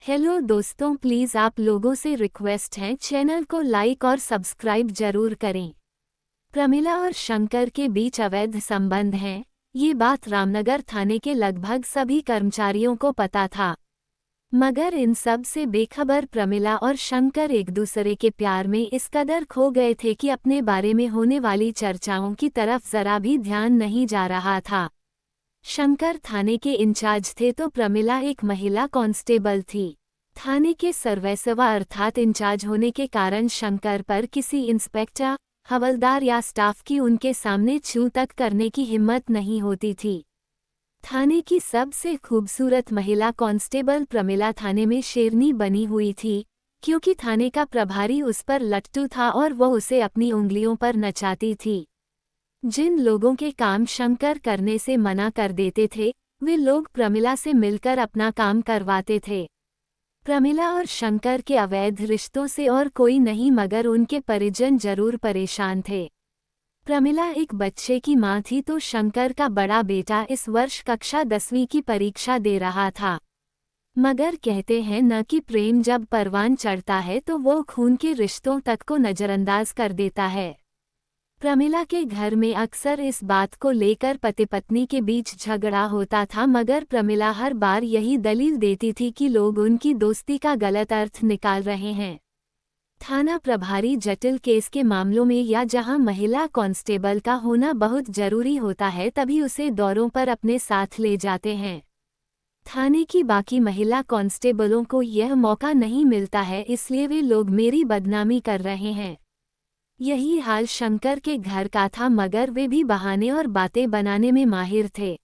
Hello दोस्तों, please आप लोगों से रिक्वेस्ट है, चैनल को लाइक और सब्सक्राइब जरूर करें। प्रमिला और शंकर के बीच अवैध संबंध हैं, ये बात रामनगर थाने के लगभग सभी कर्मचारियों को पता था। मगर इन सब से बेखबर प्रमिला और शंकर एक दूसरे के प्यार में इस कदर खो गए थे कि अपने बारे में होने वाली चर्चाओं की तरफ जरा भी ध्यान नहीं जा रहा था। शंकर थाने के इंचार्ज थे तो प्रमिला एक महिला कांस्टेबल थी। थाने के सर्वेसवा अर्थात इंचार्ज होने के कारण शंकर पर किसी इंस्पेक्टर, हवलदार या स्टाफ की उनके सामने छू तक करने की हिम्मत नहीं होती थी। थाने की सबसे खूबसूरत महिला कांस्टेबल प्रमिला थाने में शेरनी बनी हुई थी, क्योंकि थाने का प्रभारी उस पर लट्टू था और वह उसे अपनी उंगलियों पर नचाती थी। जिन लोगों के काम शंकर करने से मना कर देते थे, वे लोग प्रमिला से मिलकर अपना काम करवाते थे। प्रमिला और शंकर के अवैध रिश्तों से और कोई नहीं मगर उनके परिजन जरूर परेशान थे। प्रमिला एक बच्चे की मां थी तो शंकर का बड़ा बेटा इस वर्ष कक्षा 10वीं की परीक्षा दे रहा था। मगर कहते हैं न कि प्रेम जब परवान चढ़ता है तो वो खून के रिश्तों तक को नजरअंदाज कर देता है। प्रमिला के घर में अक्सर इस बात को लेकर पति पत्नी के बीच झगड़ा होता था, मगर प्रमिला हर बार यही दलील देती थी कि लोग उनकी दोस्ती का गलत अर्थ निकाल रहे हैं। थाना प्रभारी जटिल केस के मामलों में या जहां महिला कांस्टेबल का होना बहुत जरूरी होता है तभी उसे दौरों पर अपने साथ ले जाते हैं। थाने की बाकी महिला कांस्टेबलों को यह मौका नहीं मिलता है, इसलिए वे लोग मेरी बदनामी कर रहे हैं। यही हाल शंकर के घर का था, मगर वे भी बहाने और बातें बनाने में माहिर थे।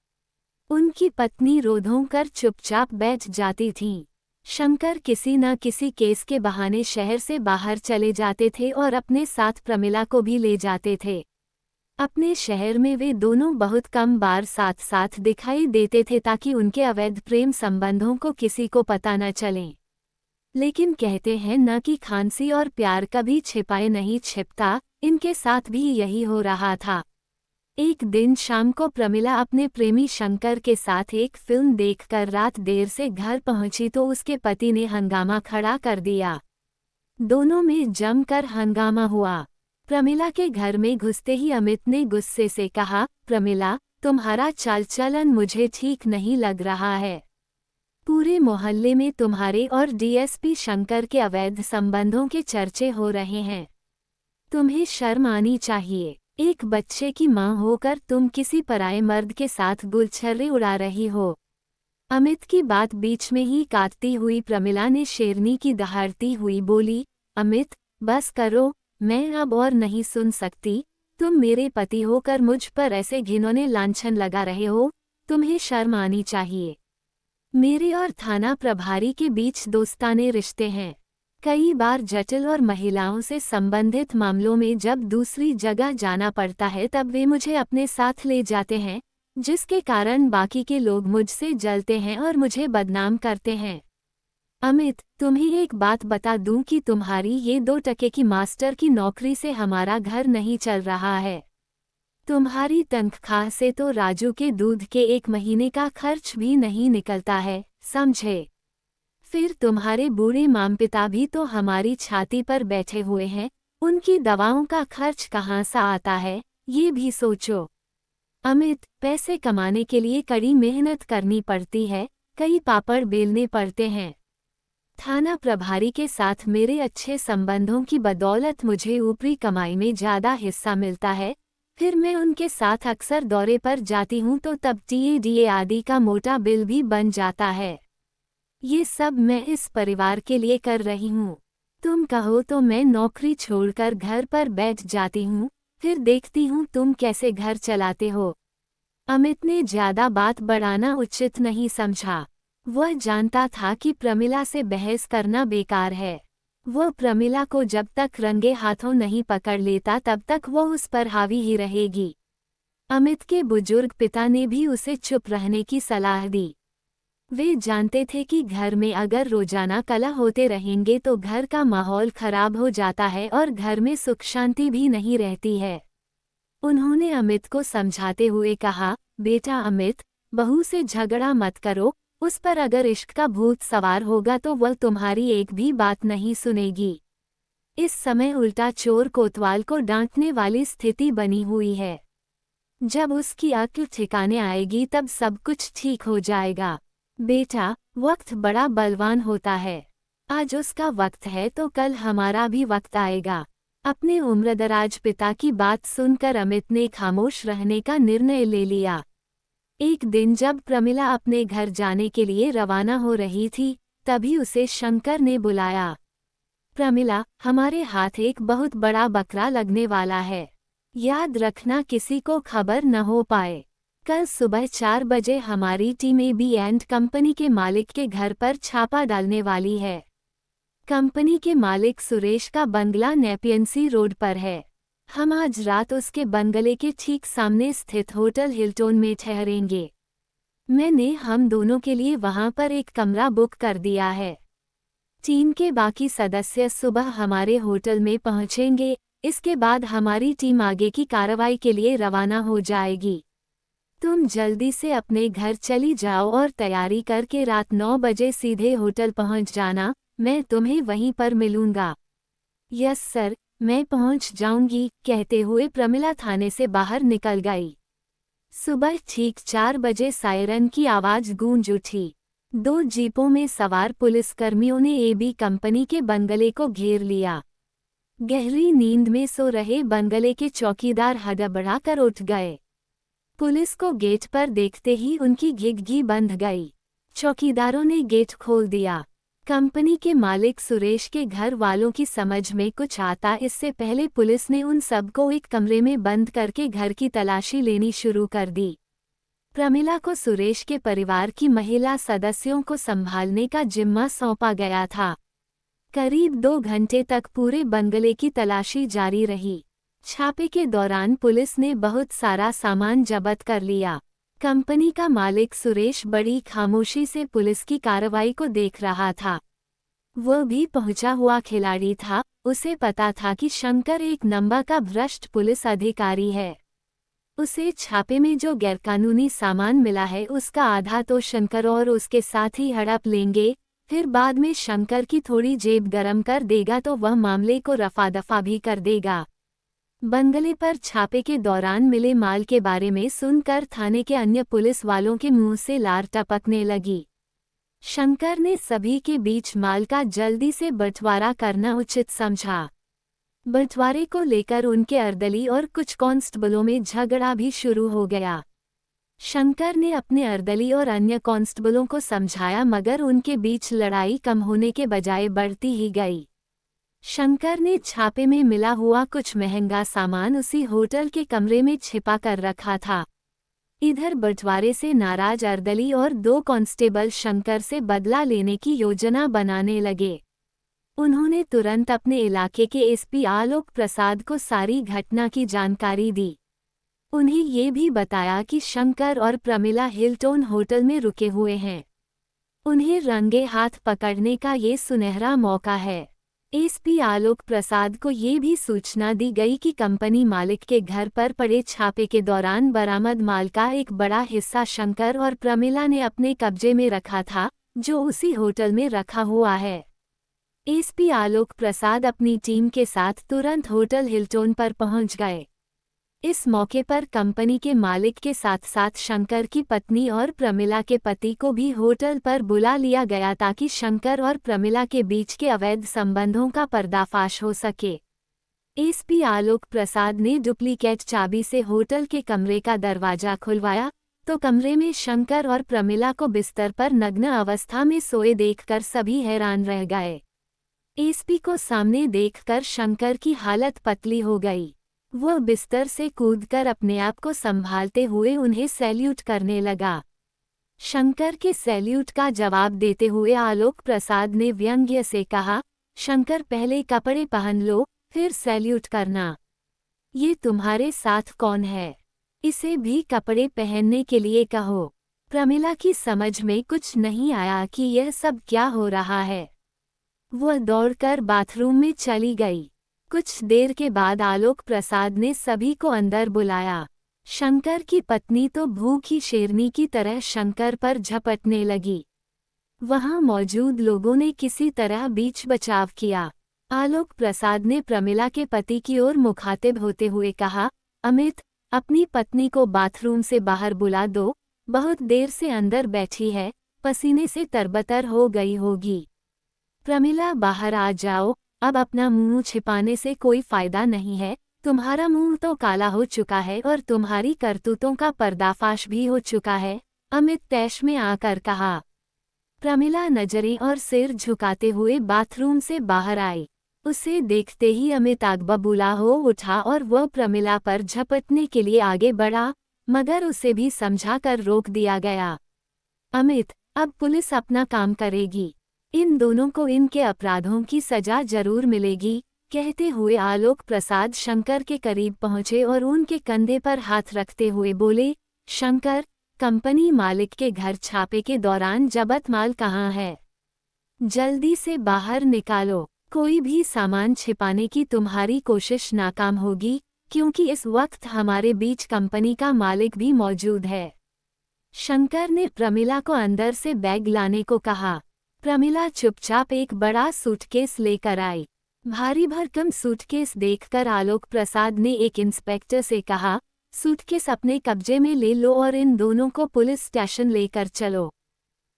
उनकी पत्नी रोधों कर चुपचाप बैठ जाती थीं। शंकर किसी न किसी केस के बहाने शहर से बाहर चले जाते थे और अपने साथ प्रमिला को भी ले जाते थे। अपने शहर में वे दोनों बहुत कम बार साथ साथ दिखाई देते थे ताकि उनके अवैध प्रेम संबंधों को किसी को पता न चले। लेकिन कहते हैं न कि खांसी और प्यार कभी छिपाए नहीं छिपता, इनके साथ भी यही हो रहा था। एक दिन शाम को प्रमिला अपने प्रेमी शंकर के साथ एक फिल्म देखकर रात देर से घर पहुंची तो उसके पति ने हंगामा खड़ा कर दिया। दोनों में जमकर हंगामा हुआ। प्रमिला के घर में घुसते ही अमित ने गुस्से से कहा, प्रमिला, तुम्हारा चाल चलन मुझे ठीक नहीं लग रहा है। पूरे मोहल्ले में तुम्हारे और डीएसपी शंकर के अवैध संबंधों के चर्चे हो रहे हैं। तुम्हें शर्म आनी चाहिए। एक बच्चे की मां होकर तुम किसी पराये मर्द के साथ गुलछर्रे उड़ा रही हो। अमित की बात बीच में ही काटती हुई प्रमिला ने शेरनी की दहाड़ती हुई बोली, अमित, बस करो, मैं अब और नहीं सुन सकती। तुम मेरे पति होकर मुझ पर ऐसे घिनौने लांछन लगा रहे हो, तुम्हें शर्म आनी चाहिए। मेरे और थाना प्रभारी के बीच दोस्ताने रिश्ते हैं। कई बार जटिल और महिलाओं से संबंधित मामलों में जब दूसरी जगह जाना पड़ता है तब वे मुझे अपने साथ ले जाते हैं, जिसके कारण बाकी के लोग मुझसे जलते हैं और मुझे बदनाम करते हैं। अमित, तुम्हें एक बात बता दूं कि तुम्हारी ये 2 टके की मास्टर की नौकरी से हमारा घर नहीं चल रहा है। तुम्हारी तनख्वाह से तो राजू के दूध के 1 महीने का खर्च भी नहीं निकलता है, समझे? फिर तुम्हारे बूढ़े मामपिता भी तो हमारी छाती पर बैठे हुए हैं, उनकी दवाओं का खर्च कहाँ से आता है, ये भी सोचो। अमित, पैसे कमाने के लिए कड़ी मेहनत करनी पड़ती है, कई पापड़ बेलने पड़ते हैं। थाना प्रभारी के साथ मेरे अच्छे संबंधों की बदौलत मुझे ऊपरी कमाई में ज़्यादा हिस्सा मिलता है, फिर मैं उनके साथ अक्सर दौरे पर जाती हूँ तो तब टीए आदि का मोटा बिल भी बन जाता है। ये सब मैं इस परिवार के लिए कर रही हूँ। तुम कहो तो मैं नौकरी छोड़कर घर पर बैठ जाती हूँ, फिर देखती हूँ तुम कैसे घर चलाते हो। अमित ने ज्यादा बात बढ़ाना उचित नहीं समझा। वह जानता था कि प्रमिला से बहस करना बेकार है। वह प्रमिला को जब तक रंगे हाथों नहीं पकड़ लेता तब तक वह उस पर हावी ही रहेगी। अमित के बुजुर्ग पिता ने भी उसे चुप रहने की सलाह दी। वे जानते थे कि घर में अगर रोजाना कलह होते रहेंगे तो घर का माहौल खराब हो जाता है और घर में सुख शांति भी नहीं रहती है। उन्होंने अमित को समझाते हुए कहा, बेटा अमित, बहू से झगड़ा मत करो, उस पर अगर इश्क का भूत सवार होगा तो वह तुम्हारी एक भी बात नहीं सुनेगी। इस समय उल्टा चोर कोतवाल को डांटने वाली स्थिति बनी हुई है। जब उसकी अक्ल ठिकाने आएगी तब सब कुछ ठीक हो जाएगा। बेटा, वक्त बड़ा बलवान होता है। आज उसका वक्त है तो कल हमारा भी वक्त आएगा। अपने उम्रदराज पिता की बात सुनकर अमित ने खामोश रहने का निर्णय ले लिया। एक दिन जब प्रमिला अपने घर जाने के लिए रवाना हो रही थी, तभी उसे शंकर ने बुलाया। प्रमिला, हमारे हाथ एक बहुत बड़ा बकरा लगने वाला है। याद रखना किसी को खबर न हो पाए। कल सुबह 4 बजे हमारी टीम AB&कंपनी के मालिक के घर पर छापा डालने वाली है। कंपनी के मालिक सुरेश का बंगला नेपियंसी रोड पर है। हम आज रात उसके बंगले के ठीक सामने स्थित होटल हिल्टन में ठहरेंगे। मैंने हम दोनों के लिए वहां पर एक कमरा बुक कर दिया है। टीम के बाकी सदस्य सुबह हमारे होटल में पहुंचेंगे। इसके बाद हमारी टीम आगे की कार्रवाई के लिए रवाना हो जाएगी। तुम जल्दी से अपने घर चली जाओ और तैयारी करके रात 9 बजे सीधे होटल पहुंच जाना। मैं तुम्हें वहीं पर मिलूंगा। यस सर, मैं पहुंच जाऊंगी, कहते हुए प्रमिला थाने से बाहर निकल गई। सुबह ठीक 4 बजे सायरन की आवाज गूंज उठी। 2 जीपों में सवार पुलिसकर्मियों ने AB कंपनी के बंगले को घेर लिया। गहरी नींद में सो रहे बंगले के चौकीदार हड़बड़ा कर उठ गए। पुलिस को गेट पर देखते ही उनकी घिघी बंध गई। चौकीदारों ने गेट खोल दिया। कंपनी के मालिक सुरेश के घर वालों की समझ में कुछ आता इससे पहले पुलिस ने उन सबको एक कमरे में बंद करके घर की तलाशी लेनी शुरू कर दी। प्रमिला को सुरेश के परिवार की महिला सदस्यों को संभालने का जिम्मा सौंपा गया था। करीब 2 घंटे तक पूरे बंगले की तलाशी जारी रही। छापे के दौरान पुलिस ने बहुत सारा सामान जब्त कर लिया। कंपनी का मालिक सुरेश बड़ी खामोशी से पुलिस की कार्रवाई को देख रहा था। वह भी पहुंचा हुआ खिलाड़ी था। उसे पता था कि शंकर एक नंबर का भ्रष्ट पुलिस अधिकारी है। उसे छापे में जो गैरकानूनी सामान मिला है उसका आधा तो शंकर और उसके साथी हड़प लेंगे। फिर बाद में शंकर की थोड़ी जेब गरम कर देगा तो वह मामले को रफा दफा भी कर देगा। बंगले पर छापे के दौरान मिले माल के बारे में सुनकर थाने के अन्य पुलिस वालों के मुंह से लार टपकने लगी। शंकर ने सभी के बीच माल का जल्दी से बंटवारा करना उचित समझा। बंटवारे को लेकर उनके अर्दली और कुछ कांस्टेबलों में झगड़ा भी शुरू हो गया। शंकर ने अपने अर्दली और अन्य कांस्टेबलों को समझाया मगर उनके बीच लड़ाई कम होने के बजाय बढ़ती ही गई। शंकर ने छापे में मिला हुआ कुछ महंगा सामान उसी होटल के कमरे में छिपा कर रखा था। इधर बंटवारे से नाराज अर्दली और 2 कांस्टेबल शंकर से बदला लेने की योजना बनाने लगे। उन्होंने तुरंत अपने इलाके के SP आलोक प्रसाद को सारी घटना की जानकारी दी। उन्हें ये भी बताया कि शंकर और प्रमिला हिल्टन होटल में रुके हुए हैं। उन्हें रंगे हाथ पकड़ने का ये सुनहरा मौका है। SP आलोक प्रसाद को ये भी सूचना दी गई कि कंपनी मालिक के घर पर पड़े छापे के दौरान बरामद माल का एक बड़ा हिस्सा शंकर और प्रमिला ने अपने कब्जे में रखा था, जो उसी होटल में रखा हुआ है। SP आलोक प्रसाद अपनी टीम के साथ तुरंत होटल हिल्टन पर पहुंच गए। इस मौके पर कंपनी के मालिक के साथ साथ शंकर की पत्नी और प्रमिला के पति को भी होटल पर बुला लिया गया ताकि शंकर और प्रमिला के बीच के अवैध संबंधों का पर्दाफाश हो सके। SP आलोक प्रसाद ने डुप्लीकेट चाबी से होटल के कमरे का दरवाजा खुलवाया तो कमरे में शंकर और प्रमिला को बिस्तर पर नग्न अवस्था में सोए देखकर सभी हैरान रह गए। SP को सामने देखकर शंकर की हालत पतली हो गई। वह बिस्तर से कूदकर अपने आप को संभालते हुए उन्हें सैल्यूट करने लगा। शंकर के सैल्यूट का जवाब देते हुए आलोक प्रसाद ने व्यंग्य से कहा, शंकर पहले कपड़े पहन लो, फिर सैल्यूट करना। ये तुम्हारे साथ कौन है? इसे भी कपड़े पहनने के लिए कहो। प्रमिला की समझ में कुछ नहीं आया कि यह सब क्या हो रहा है। वह दौड़कर बाथरूम में चली गई। कुछ देर के बाद आलोक प्रसाद ने सभी को अंदर बुलाया। शंकर की पत्नी तो भूखी शेरनी की तरह शंकर पर झपटने लगी। वहां मौजूद लोगों ने किसी तरह बीच बचाव किया। आलोक प्रसाद ने प्रमिला के पति की ओर मुखातिब होते हुए कहा, अमित, अपनी पत्नी को बाथरूम से बाहर बुला दो, बहुत देर से अंदर बैठी है, पसीने से तरबतर हो गई होगी। प्रमिला, बाहर आ जाओ, अब अपना मुंह छिपाने से कोई फायदा नहीं है, तुम्हारा मुंह तो काला हो चुका है और तुम्हारी करतूतों का पर्दाफाश भी हो चुका है, अमित तैश में आकर कहा। प्रमिला नजरें और सिर झुकाते हुए बाथरूम से बाहर आई। उसे देखते ही अमित आग बबूला हो उठा और वह प्रमिला पर झपटने के लिए आगे बढ़ा, मगर उसे भी समझाकर रोक दिया गया। अमित, अब पुलिस अपना काम करेगी, इन दोनों को इनके अपराधों की सजा जरूर मिलेगी, कहते हुए आलोक प्रसाद शंकर के करीब पहुंचे और उनके कंधे पर हाथ रखते हुए बोले, शंकर, कंपनी मालिक के घर छापे के दौरान जब्त माल कहाँ है? जल्दी से बाहर निकालो, कोई भी सामान छिपाने की तुम्हारी कोशिश नाकाम होगी, क्योंकि इस वक्त हमारे बीच कंपनी का मालिक भी मौजूद है। शंकर ने प्रमिला को अंदर से बैग लाने को कहा। प्रमिला चुपचाप एक बड़ा सूटकेस लेकर आई। भारी भरकम सूटकेस देखकर आलोक प्रसाद ने एक इंस्पेक्टर से कहा, सूटकेस अपने कब्जे में ले लो और इन दोनों को पुलिस स्टेशन लेकर चलो।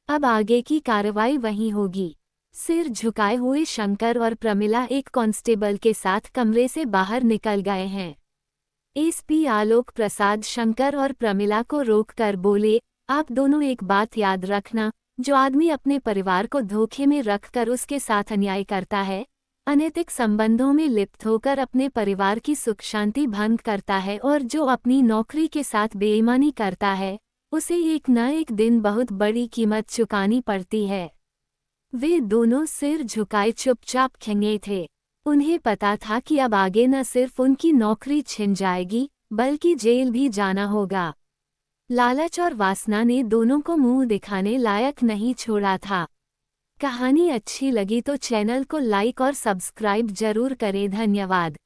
अब आगे की कार्रवाई वहीं होगी। सिर झुकाए हुए शंकर और प्रमिला एक कांस्टेबल के साथ कमरे से बाहर निकल गए हैं। एसपी आलोक प्रसाद शंकर और प्रमिला को रोककर बोले, आप दोनों एक बात याद रखना, जो आदमी अपने परिवार को धोखे में रखकर उसके साथ अन्याय करता है, अनैतिक संबंधों में लिप्त होकर अपने परिवार की सुख शांति भंग करता है और जो अपनी नौकरी के साथ बेईमानी करता है, उसे एक न एक दिन बहुत बड़ी कीमत चुकानी पड़ती है। वे दोनों सिर झुकाए चुपचाप खड़े थे। उन्हें पता था कि अब आगे न सिर्फ उनकी नौकरी छिन जाएगी, बल्कि जेल भी जाना होगा। लालच और वासना ने दोनों को मुंह दिखाने लायक नहीं छोड़ा था। कहानी अच्छी लगी तो चैनल को लाइक और सब्सक्राइब जरूर करें। धन्यवाद।